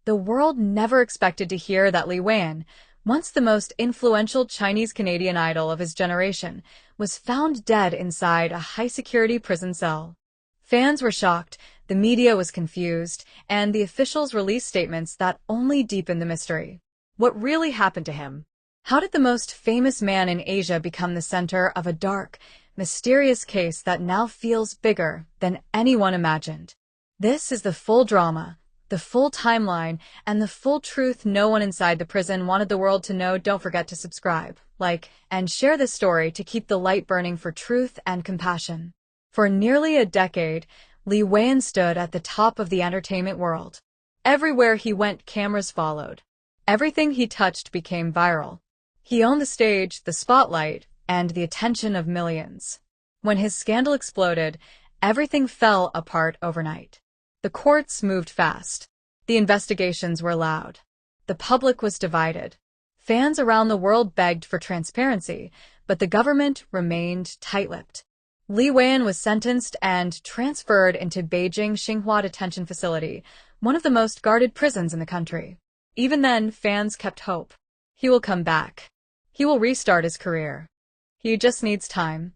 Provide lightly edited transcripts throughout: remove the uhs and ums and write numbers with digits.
The world never expected to hear that Li Weian, once the most influential Chinese-Canadian idol of his generation, was found dead inside a high-security prison cell. Fans were shocked, the media was confused, and the officials released statements that only deepened the mystery. What really happened to him? How did the most famous man in Asia become the center of a dark, mysterious case that now feels bigger than anyone imagined? This is the full drama, the full timeline, and the full truth no one inside the prison wanted the world to know. Don't forget to subscribe, like, and share this story to keep the light burning for truth and compassion. For nearly a decade, Li Weian stood at the top of the entertainment world. Everywhere he went, cameras followed. Everything he touched became viral. He owned the stage, the spotlight, and the attention of millions. When his scandal exploded, everything fell apart overnight. The courts moved fast. The investigations were loud. The public was divided. Fans around the world begged for transparency, but the government remained tight-lipped. Li Weian was sentenced and transferred into Beijing Xinghua detention facility, one of the most guarded prisons in the country. Even then, fans kept hope. He will come back. He will restart his career. He just needs time.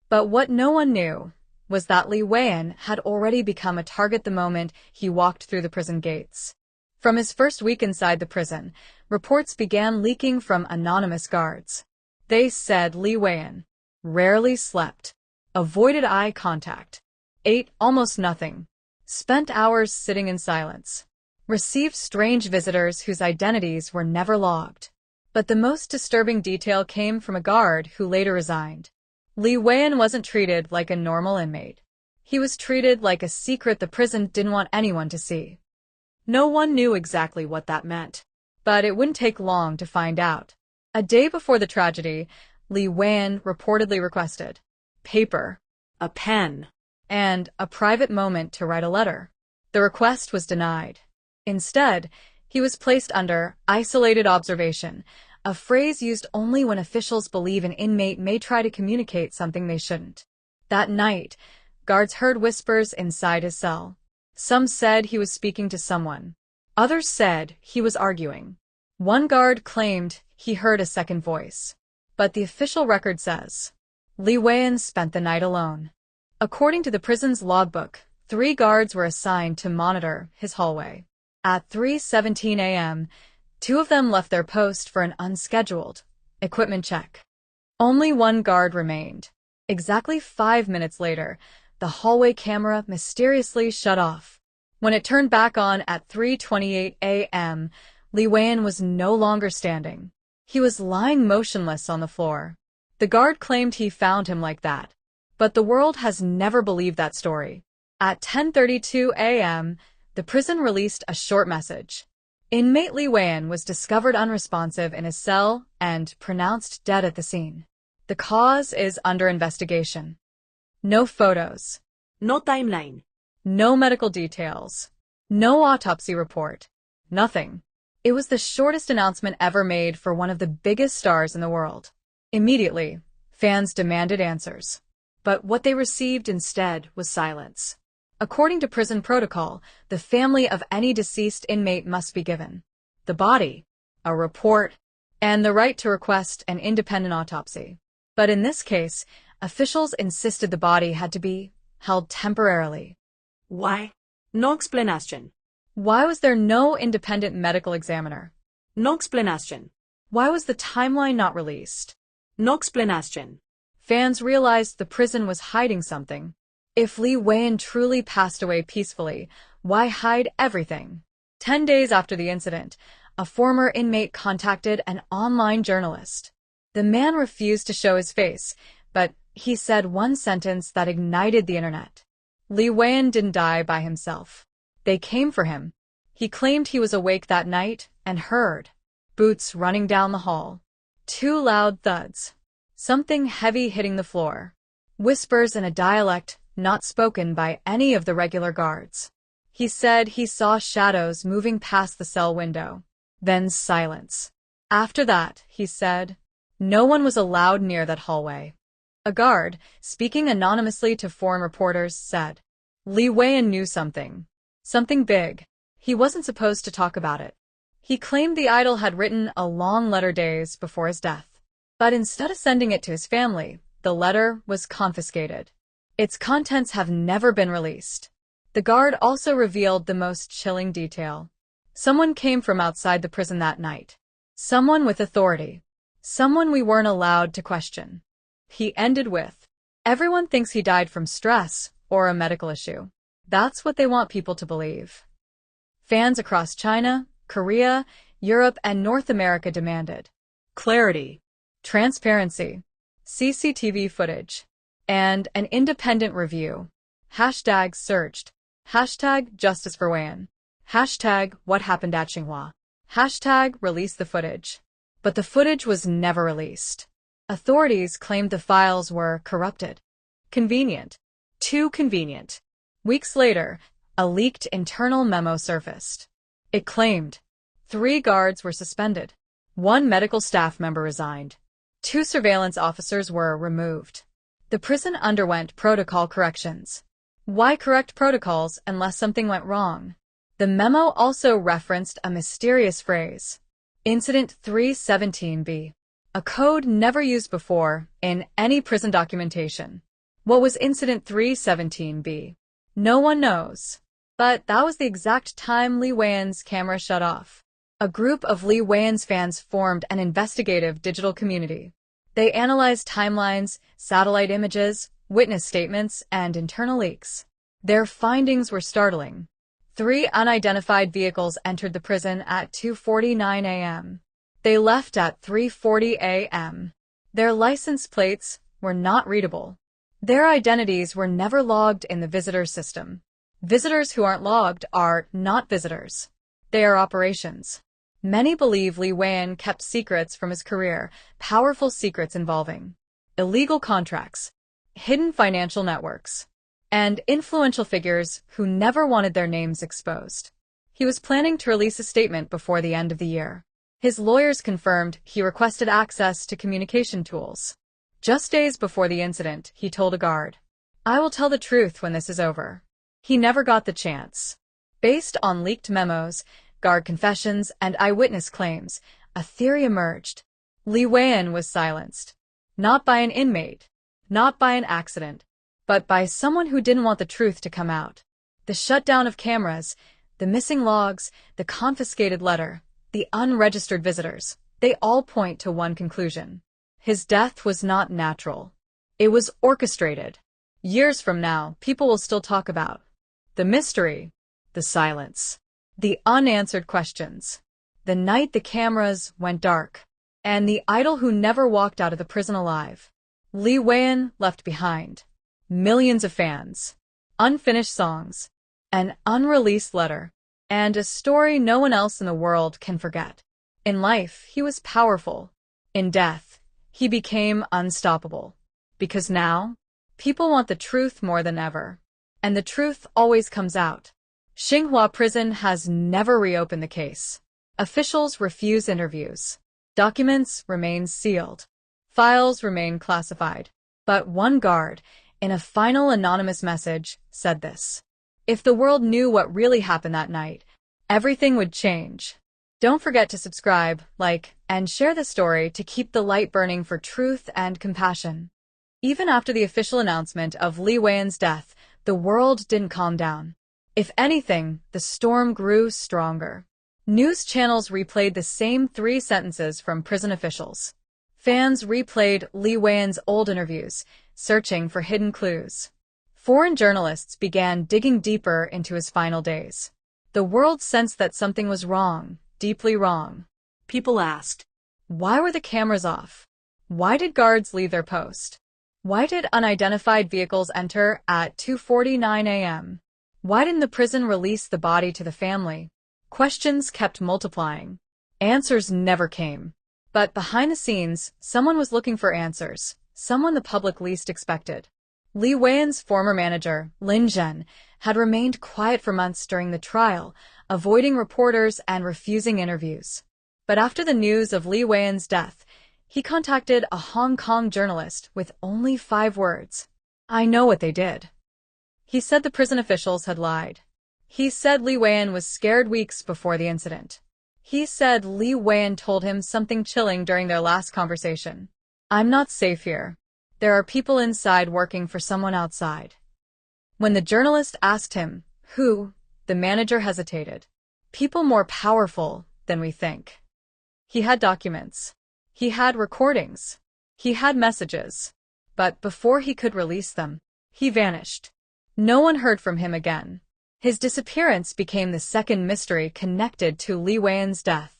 But what no one knew was that Li Weian had already become a target the moment he walked through the prison gates. From his first week inside the prison, reports began leaking from anonymous guards. They said Li Weian rarely slept, avoided eye contact, ate almost nothing, spent hours sitting in silence, received strange visitors whose identities were never logged. But the most disturbing detail came from a guard who later resigned. Li Weian wasn't treated like a normal inmate. He was treated like a secret the prison didn't want anyone to see. No one knew exactly what that meant, but it wouldn't take long to find out. A day before the tragedy, Li Weian reportedly requested paper, a pen, and a private moment to write a letter. The request was denied. Instead, he was placed under isolated observation, a phrase used only when officials believe an inmate may try to communicate something they shouldn't. That night, guards heard whispers inside his cell. Some said he was speaking to someone. Others said he was arguing. One guard claimed he heard a second voice. But the official record says Li Weian spent the night alone. According to the prison's logbook, 3 guards were assigned to monitor his hallway. At 3:17 a.m., 2 of them left their post for an unscheduled equipment check. Only 1 guard remained. Exactly 5 minutes later, the hallway camera mysteriously shut off. When it turned back on at 3:28 a.m., Li Weian was no longer standing. He was lying motionless on the floor. The guard claimed he found him like that. But the world has never believed that story. At 10:32 a.m., the prison released a short message. Inmate Li Weian was discovered unresponsive in his cell and pronounced dead at the scene. The cause is under investigation. No photos. No timeline. No medical details. No autopsy report. Nothing. It was the shortest announcement ever made for one of the biggest stars in the world. Immediately, fans demanded answers. But what they received instead was silence. According to prison protocol, the family of any deceased inmate must be given the body, a report, and the right to request an independent autopsy. But in this case, officials insisted the body had to be held temporarily. Why? No explanation. Why was there no independent medical examiner? No explanation. Why was the timeline not released? No explanation. Fans realized the prison was hiding something. If Li Weian truly passed away peacefully, why hide everything? 10 days after the incident, a former inmate contacted an online journalist. The man refused to show his face, but he said one sentence that ignited the internet. Li Weian didn't die by himself. They came for him. He claimed he was awake that night and heard boots running down the hall. 2 loud thuds. Something heavy hitting the floor. Whispers in a dialect not spoken by any of the regular guards. He said he saw shadows moving past the cell window. Then silence. After that, he said, no one was allowed near that hallway. A guard, speaking anonymously to foreign reporters, said, Li Weian knew something. Something big. He wasn't supposed to talk about it. He claimed the idol had written a long letter days before his death. But instead of sending it to his family, the letter was confiscated. Its contents have never been released. The guard also revealed the most chilling detail. Someone came from outside the prison that night. Someone with authority. Someone we weren't allowed to question. He ended with, "Everyone thinks he died from stress or a medical issue." That's what they want people to believe. Fans across China, Korea, Europe, and North America demanded clarity, transparency, CCTV footage, and an independent review. Hashtag searched. Hashtag justice for Weian. Hashtag what happened at Xinghua. Hashtag release the footage. But the footage was never released. Authorities claimed the files were corrupted. Convenient. Too convenient. Weeks later, a leaked internal memo surfaced. It claimed 3 guards were suspended. 1 medical staff member resigned. 2 surveillance officers were removed. The prison underwent protocol corrections. Why correct protocols unless something went wrong? The memo also referenced a mysterious phrase, Incident 317B, a code never used before in any prison documentation. What was Incident 317B? No one knows. But that was the exact time Li Weian's camera shut off. A group of Li Weian's fans formed an investigative digital community. They analyzed timelines, satellite images, witness statements, and internal leaks. Their findings were startling. 3 unidentified vehicles entered the prison at 2:49 a.m. They left at 3:40 a.m. Their license plates were not readable. Their identities were never logged in the visitor system. Visitors who aren't logged are not visitors. They are operations. Many believe Li Weian kept secrets from his career, powerful secrets involving illegal contracts, hidden financial networks, and influential figures who never wanted their names exposed. He was planning to release a statement before the end of the year. His lawyers confirmed he requested access to communication tools. Just days before the incident, he told a guard, "I will tell the truth when this is over." He never got the chance. Based on leaked memos, guard confessions, and eyewitness claims, a theory emerged. Li Weian was silenced. Not by an inmate, not by an accident, but by someone who didn't want the truth to come out. The shutdown of cameras, the missing logs, the confiscated letter, the unregistered visitors, they all point to one conclusion. His death was not natural. It was orchestrated. Years from now, people will still talk about the mystery, the silence, the unanswered questions, the night the cameras went dark, and the idol who never walked out of the prison alive. Li Weian left behind millions of fans, unfinished songs, an unreleased letter, and a story no one else in the world can forget. In life, he was powerful. In death, he became unstoppable. Because now, people want the truth more than ever. And the truth always comes out. Xinghua Prison has never reopened the case. Officials refuse interviews. Documents remain sealed. Files remain classified. But one guard, in a final anonymous message, said this: "If the world knew what really happened that night, everything would change." Don't forget to subscribe, like, and share the story to keep the light burning for truth and compassion. Even after the official announcement of Li Weian's death, the world didn't calm down. If anything, the storm grew stronger. News channels replayed the same 3 sentences from prison officials. Fans replayed Li Weian's old interviews, searching for hidden clues. Foreign journalists began digging deeper into his final days. The world sensed that something was wrong, deeply wrong. People asked, why were the cameras off? Why did guards leave their post? Why did unidentified vehicles enter at 2:49 a.m.? Why didn't the prison release the body to the family? Questions kept multiplying. Answers never came. But behind the scenes, someone was looking for answers, someone the public least expected. Li Weian's former manager, Lin Zhen, had remained quiet for months during the trial, avoiding reporters and refusing interviews. But after the news of Li Weian's death, he contacted a Hong Kong journalist with only 5 words. "I know what they did." He said the prison officials had lied. He said Li Weian was scared weeks before the incident. He said Li Weian told him something chilling during their last conversation. I'm not safe here. There are people inside working for someone outside. When the journalist asked him, who, the manager hesitated. People more powerful than we think. He had documents. He had recordings. He had messages. But before he could release them, he vanished. No one heard from him again. His disappearance became the second mystery connected to Li Weian's death.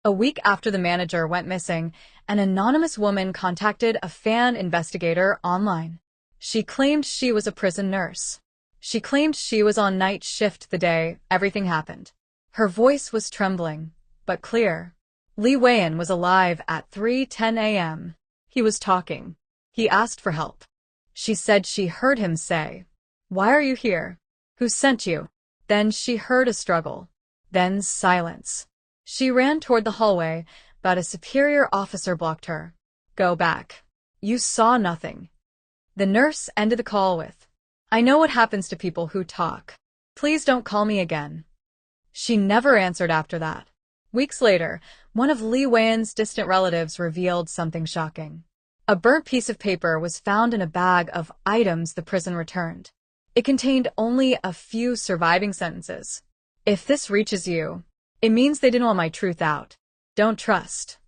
A week after the manager went missing, an anonymous woman contacted a fan investigator online. She claimed she was a prison nurse. She claimed she was on night shift the day everything happened. Her voice was trembling, but clear. Li Weian was alive at 3:10 a.m. He was talking. He asked for help. She said she heard him say, "Why are you here? Who sent you?" Then she heard a struggle. Then silence. She ran toward the hallway, but a superior officer blocked her. "Go back. You saw nothing." The nurse ended the call with, "I know what happens to people who talk. Please don't call me again." She never answered after that. Weeks later, one of Li Weian's distant relatives revealed something shocking. A burnt piece of paper was found in a bag of items the prison returned. It contained only a few surviving sentences. "If this reaches you, it means they didn't want my truth out. Don't trust."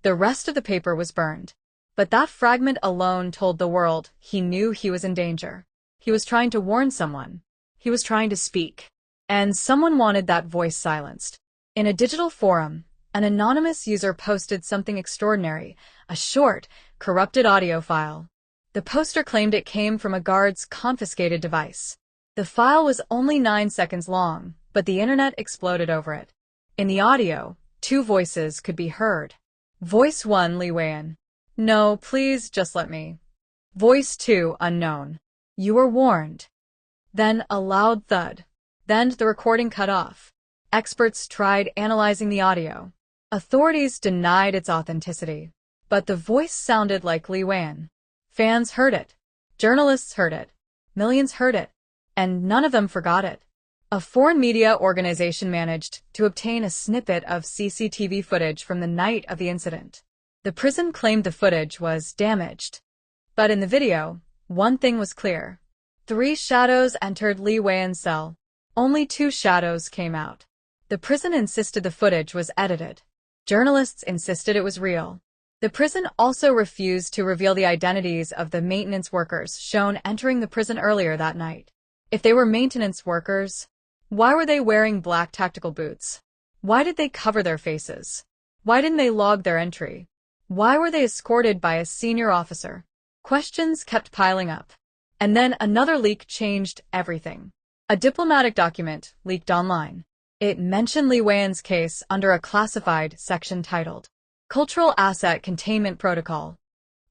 The rest of the paper was burned. But that fragment alone told the world he knew he was in danger. He was trying to warn someone. He was trying to speak. And someone wanted that voice silenced. In a digital forum, an anonymous user posted something extraordinary, a short, corrupted audio file. The poster claimed it came from a guard's confiscated device. The file was only 9 seconds long, but the internet exploded over it. In the audio, 2 voices could be heard. Voice 1, Li Weian. "No, please, just let me." Voice 2, unknown. "You were warned." Then a loud thud. Then the recording cut off. Experts tried analyzing the audio. Authorities denied its authenticity. But the voice sounded like Li Weian. Fans heard it. Journalists heard it. Millions heard it. And none of them forgot it. A foreign media organization managed to obtain a snippet of CCTV footage from the night of the incident. The prison claimed the footage was damaged. But in the video, one thing was clear. 3 shadows entered Li Weian's cell. Only 2 shadows came out. The prison insisted the footage was edited. Journalists insisted it was real. The prison also refused to reveal the identities of the maintenance workers shown entering the prison earlier that night. If they were maintenance workers, why were they wearing black tactical boots? Why did they cover their faces? Why didn't they log their entry? Why were they escorted by a senior officer? Questions kept piling up. And then another leak changed everything. A diplomatic document leaked online. It mentioned Li Weian's case under a classified section titled Cultural Asset Containment Protocol.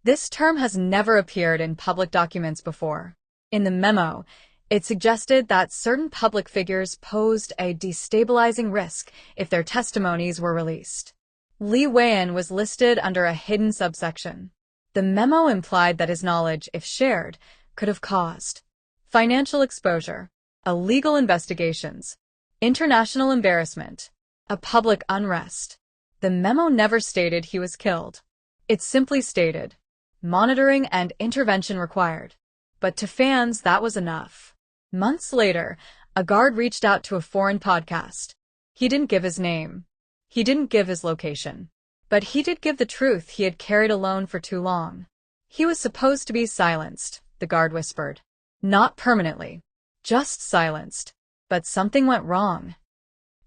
This term has never appeared in public documents before. In the memo, it suggested that certain public figures posed a destabilizing risk if their testimonies were released. Li Weian was listed under a hidden subsection. The memo implied that his knowledge, if shared, could have caused financial exposure, illegal investigations, international embarrassment, a public unrest. The memo never stated he was killed. It simply stated, monitoring and intervention required. But to fans, that was enough. Months later, a guard reached out to a foreign podcast. He didn't give his name. He didn't give his location. But he did give the truth he had carried alone for too long. He was supposed to be silenced, the guard whispered. Not permanently. Just silenced. But something went wrong.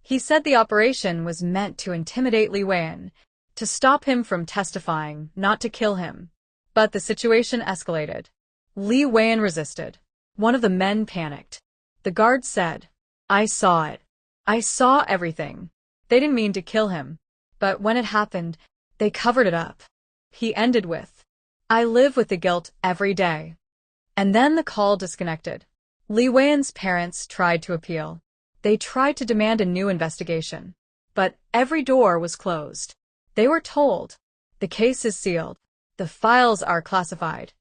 He said the operation was meant to intimidate Li Weian, to stop him from testifying, not to kill him. But the situation escalated. Li Weian resisted. One of the men panicked. The guard said, "I saw it. I saw everything. They didn't mean to kill him. But when it happened, they covered it up." He ended with, "I live with the guilt every day." And then the call disconnected. Li Weian's parents tried to appeal. They tried to demand a new investigation. But every door was closed. They were told, "The case is sealed. The files are classified.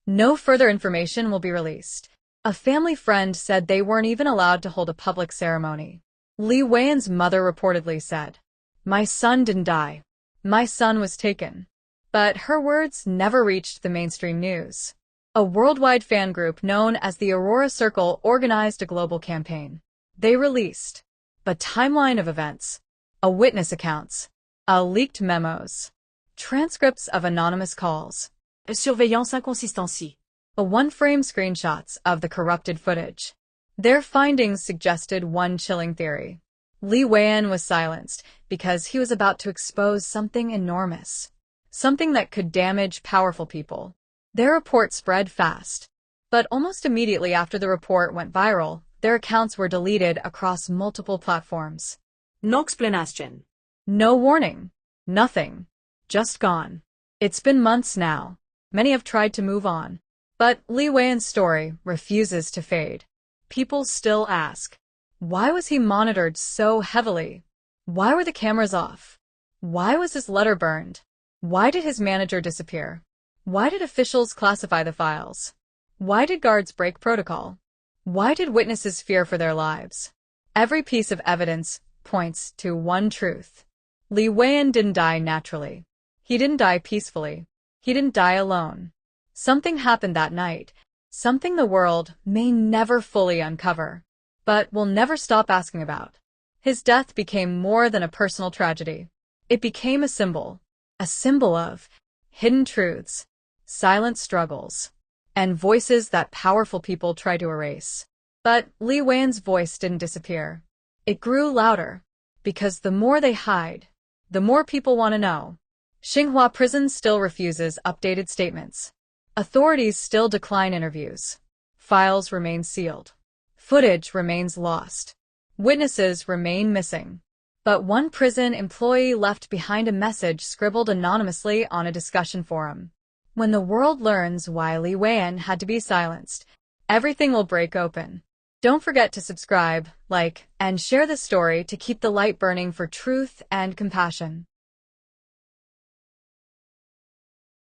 No further information will be released." A family friend said they weren't even allowed to hold a public ceremony. Li Weian's mother reportedly said, "My son didn't die. My son was taken." But her words never reached the mainstream news. A worldwide fan group known as the Aurora Circle organized a global campaign. They released a timeline of events, a witness accounts, leaked memos, transcripts of anonymous calls, Surveillance inconsistency. one-frame screenshots of the corrupted footage. Their findings suggested one chilling theory. Li Weian was silenced because he was about to expose something enormous, something that could damage powerful people. Their report spread fast, but almost immediately after the report went viral, their accounts were deleted across multiple platforms. No explanation. No warning. Nothing. Just gone. It's been months now. Many have tried to move on, but Li Weian's story refuses to fade. People still ask, why was he monitored so heavily? Why were the cameras off? Why was his letter burned? Why did his manager disappear? Why did officials classify the files? Why did guards break protocol? Why did witnesses fear for their lives? Every piece of evidence points to one truth. Li Weian didn't die naturally. He didn't die peacefully. He didn't die alone. Something happened that night, something the world may never fully uncover, but will never stop asking about. His death became more than a personal tragedy. It became a symbol of hidden truths, silent struggles, and voices that powerful people try to erase. But Li Weian's voice didn't disappear. It grew louder, because the more they hide, the more people want to know. Xinghua Prison still refuses updated statements. Authorities still decline interviews. Files remain sealed. Footage remains lost. Witnesses remain missing. But one prison employee left behind a message scribbled anonymously on a discussion forum. When the world learns why Li Weian had to be silenced, everything will break open. Don't forget to subscribe, like, and share this story to keep the light burning for truth and compassion.